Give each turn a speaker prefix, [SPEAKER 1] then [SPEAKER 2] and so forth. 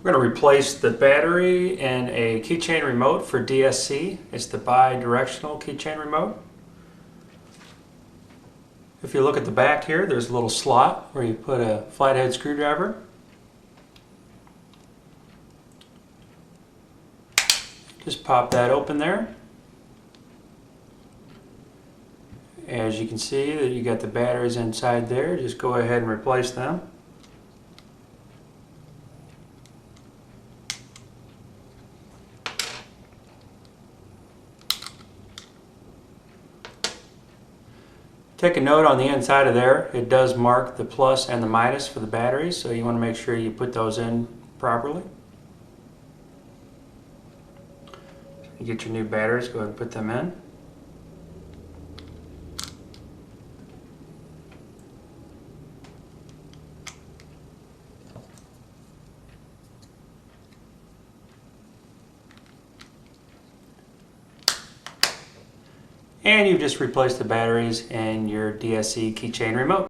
[SPEAKER 1] We're going to replace the battery in a keychain remote for DSC. It's the bi-directional keychain remote. If you look at the back here, there's a little slot where you put a flathead screwdriver. Just pop that open there. As you can see, that you got the batteries inside there. Just go ahead and replace them. Take a note on the inside of there. It does mark the plus and the minus for the batteries, so you want to make sure you put those in properly. You get your new batteries, go ahead and put them in. And you've just replaced the batteries in your DSC Keychain remote.